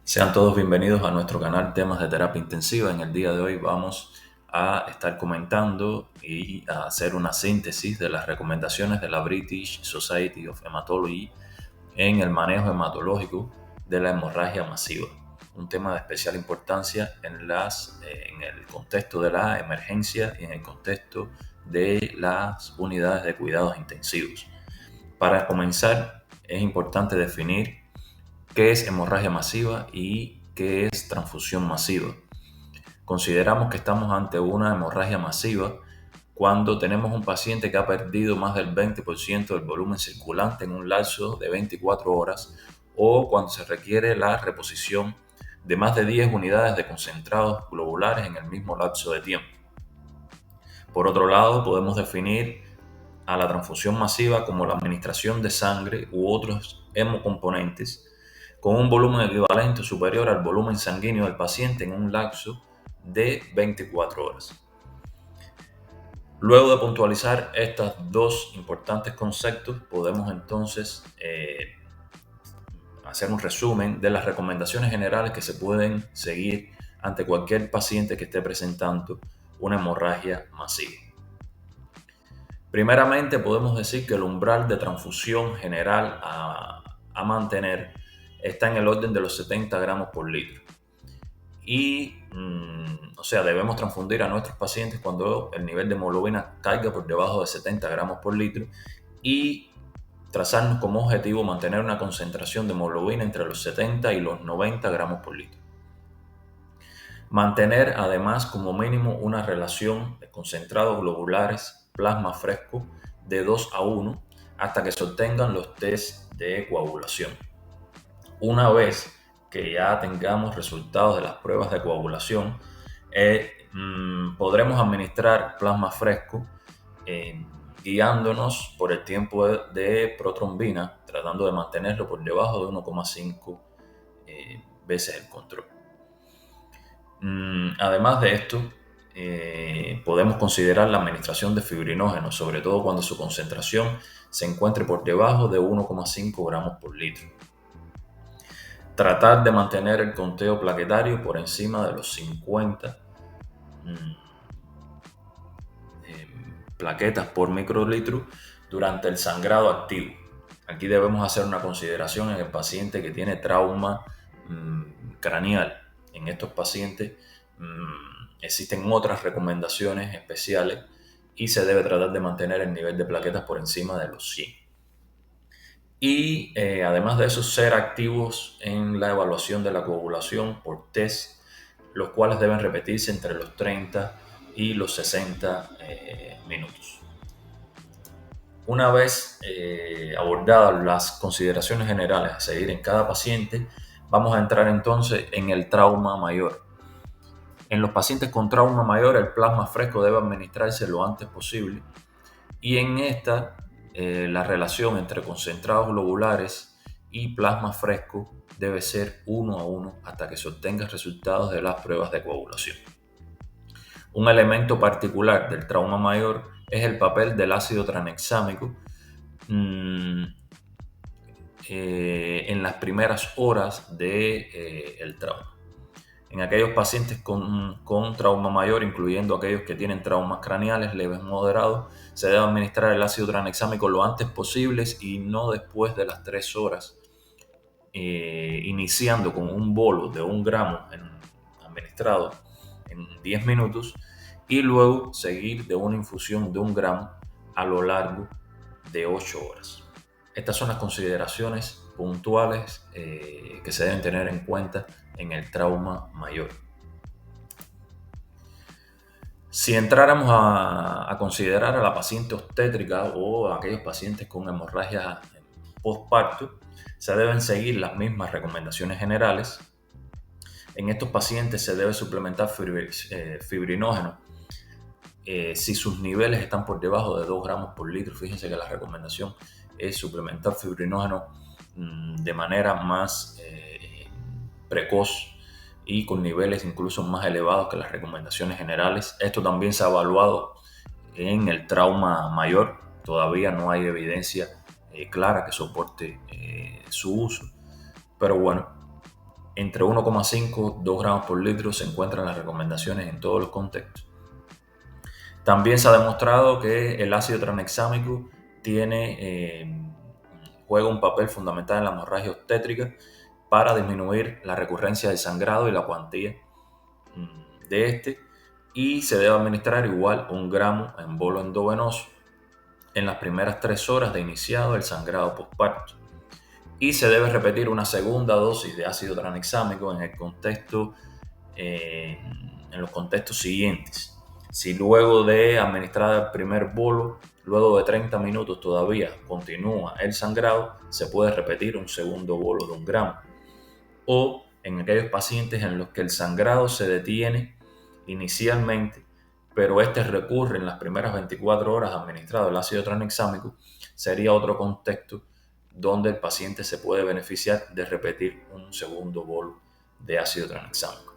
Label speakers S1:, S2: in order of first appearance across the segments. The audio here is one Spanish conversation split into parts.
S1: Sean todos bienvenidos a nuestro canal Temas de Terapia Intensiva. En el día de hoy vamos a estar comentando y a hacer una síntesis de las recomendaciones de la British Society of Hematology en el manejo hematológico de la hemorragia masiva. Un tema de especial importancia en el contexto de la emergencia y en el contexto de las unidades de cuidados intensivos. Para comenzar, es importante definir qué es hemorragia masiva y qué es transfusión masiva. Consideramos que estamos ante una hemorragia masiva cuando tenemos un paciente que ha perdido más del 20% del volumen circulante en un lapso de 24 horas o cuando se requiere la reposición de más de 10 unidades de concentrados globulares en el mismo lapso de tiempo. Por otro lado, podemos definir a la transfusión masiva como la administración de sangre u otros hemocomponentes con un volumen equivalente o superior al volumen sanguíneo del paciente en un lapso de 24 horas. Luego de puntualizar estos dos importantes conceptos, podemos entonces hacer un resumen de las recomendaciones generales que se pueden seguir ante cualquier paciente que esté presentando una hemorragia masiva. Primeramente, podemos decir que el umbral de transfusión general a mantener está en el orden de los 70 gramos por litro. Debemos transfundir a nuestros pacientes cuando el nivel de hemoglobina caiga por debajo de 70 gramos por litro y trazarnos como objetivo mantener una concentración de hemoglobina entre los 70 y los 90 gramos por litro. Mantener además como mínimo una relación de concentrados globulares plasma fresco de 2:1 hasta que se obtengan los test de coagulación. Una vez que ya tengamos resultados de las pruebas de coagulación, podremos administrar plasma fresco guiándonos por el tiempo de protrombina, tratando de mantenerlo por debajo de 1,5 veces el control. Además de esto, podemos considerar la administración de fibrinógenos, sobre todo cuando su concentración se encuentre por debajo de 1,5 gramos por litro. Tratar de mantener el conteo plaquetario por encima de los 50 plaquetas por microlitro durante el sangrado activo. Aquí debemos hacer una consideración en el paciente que tiene trauma craneal. En estos pacientes existen otras recomendaciones especiales y se debe tratar de mantener el nivel de plaquetas por encima de los 100. Y además de eso, ser activos en la evaluación de la coagulación por test, los cuales deben repetirse entre los 30 y los 60 minutos. Una vez abordadas las consideraciones generales a seguir en cada paciente, vamos a entrar entonces en el trauma mayor. En los pacientes con trauma mayor, el plasma fresco debe administrarse lo antes posible y en esta la relación entre concentrados globulares y plasma fresco debe ser 1:1 hasta que se obtengan resultados de las pruebas de coagulación. Un elemento particular del trauma mayor es el papel del ácido tranexámico en las primeras horas del trauma. En aquellos pacientes con trauma mayor, incluyendo aquellos que tienen traumas craneales leves moderados, se debe administrar el ácido tranexámico lo antes posible y no después de las 3 horas, iniciando con un bolo de 1 gramo administrado en 10 minutos y luego seguir de una infusión de 1 gramo a lo largo de 8 horas. Estas son las consideraciones puntuales que se deben tener en cuenta en el trauma mayor. Si entráramos a considerar a la paciente obstétrica o a aquellos pacientes con hemorragia postparto, se deben seguir las mismas recomendaciones generales. En estos pacientes se debe suplementar fibrinógeno si sus niveles están por debajo de 2 gramos por litro. Fíjense que la recomendación es suplementar fibrinógeno de manera más precoz y con niveles incluso más elevados que las recomendaciones generales. Esto también se ha evaluado en el trauma mayor. Todavía no hay evidencia clara que soporte su uso. Pero bueno, entre 1,5 y 2 gramos por litro se encuentran las recomendaciones en todos los contextos. También se ha demostrado que el ácido tranexámico juega un papel fundamental en la hemorragia obstétrica para disminuir la recurrencia del sangrado y la cuantía de este, y se debe administrar igual 1 gramo en bolo endovenoso en las primeras 3 horas de iniciado el sangrado postparto. Y se debe repetir una segunda dosis de ácido tranexámico en los contextos siguientes. Si luego de administrar el primer bolo, luego de 30 minutos todavía continúa el sangrado, se puede repetir un segundo bolo de 1 gramo. O en aquellos pacientes en los que el sangrado se detiene inicialmente, pero este recurre en las primeras 24 horas administrado el ácido tranexámico, sería otro contexto donde el paciente se puede beneficiar de repetir un segundo bolo de ácido tranexámico.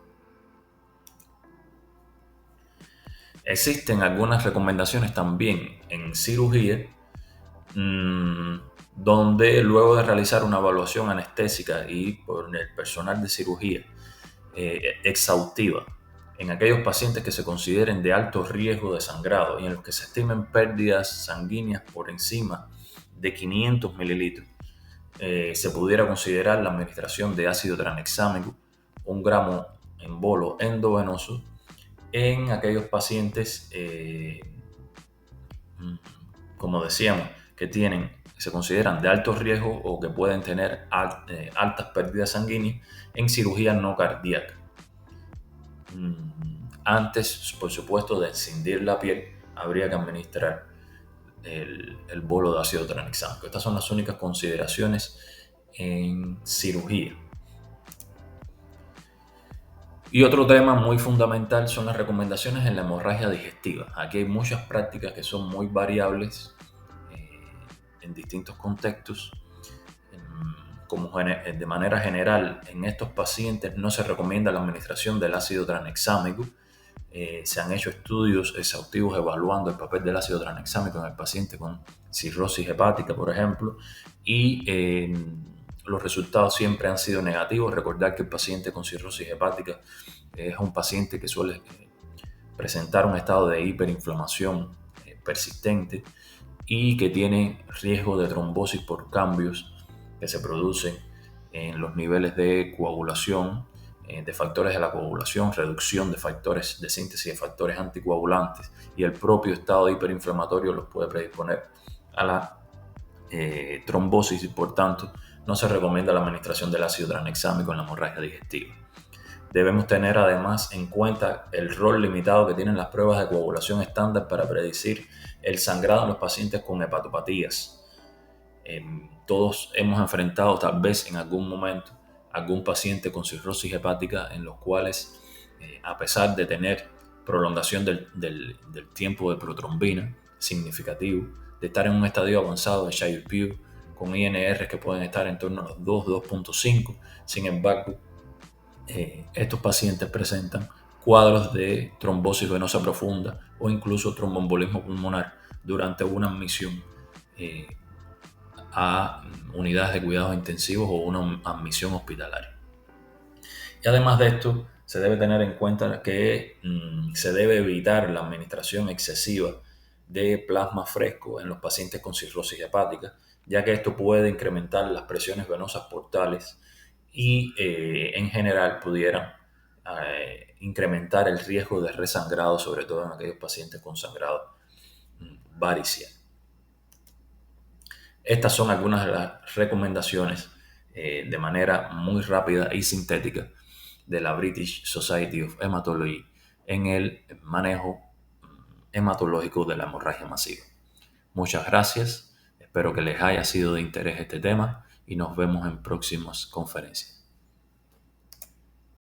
S1: Existen algunas recomendaciones también en cirugía, donde luego de realizar una evaluación anestésica y por el personal de cirugía exhaustiva, en aquellos pacientes que se consideren de alto riesgo de sangrado y en los que se estimen pérdidas sanguíneas por encima de 500 mililitros, se pudiera considerar la administración de ácido tranexámico, 1 gramo en bolo endovenoso, en aquellos pacientes, como decíamos, que se consideran de alto riesgo o que pueden tener altas pérdidas sanguíneas en cirugía no cardíaca. Antes, por supuesto, de encindir la piel, habría que administrar el bolo de ácido tranexámico. Estas son las únicas consideraciones en cirugía. Y otro tema muy fundamental son las recomendaciones en la hemorragia digestiva. Aquí hay muchas prácticas que son muy variables en distintos contextos. De manera general, en estos pacientes no se recomienda la administración del ácido tranexámico. Se han hecho estudios exhaustivos evaluando el papel del ácido tranexámico en el paciente con cirrosis hepática, por ejemplo, y los resultados siempre han sido negativos. Recordar que el paciente con cirrosis hepática es un paciente que suele presentar un estado de hiperinflamación persistente y que tiene riesgo de trombosis por cambios que se producen en los niveles de coagulación, de factores de la coagulación, reducción de factores de síntesis de factores anticoagulantes, y el propio estado hiperinflamatorio los puede predisponer a la trombosis, y por tanto no se recomienda la administración del ácido tranexámico en la hemorragia digestiva. Debemos tener además en cuenta el rol limitado que tienen las pruebas de coagulación estándar para predecir el sangrado en los pacientes con hepatopatías. Todos hemos enfrentado tal vez en algún momento algún paciente con cirrosis hepática en los cuales, a pesar de tener prolongación del tiempo de protrombina significativo, de estar en un estadio avanzado de Shire-Pugh con INR que pueden estar en torno a los 2.5, sin embargo, estos pacientes presentan cuadros de trombosis venosa profunda o incluso tromboembolismo pulmonar durante una admisión a unidades de cuidados intensivos o una admisión hospitalaria. Y además de esto, se debe tener en cuenta que se debe evitar la administración excesiva de plasma fresco en los pacientes con cirrosis hepática, ya que esto puede incrementar las presiones venosas portales y en general pudieran incrementar el riesgo de resangrado, sobre todo en aquellos pacientes con sangrado varicial. Estas son algunas de las recomendaciones de manera muy rápida y sintética de la British Society of Hematology en el manejo hematológico de la hemorragia masiva. Muchas gracias, espero que les haya sido de interés este tema y nos vemos en próximas conferencias.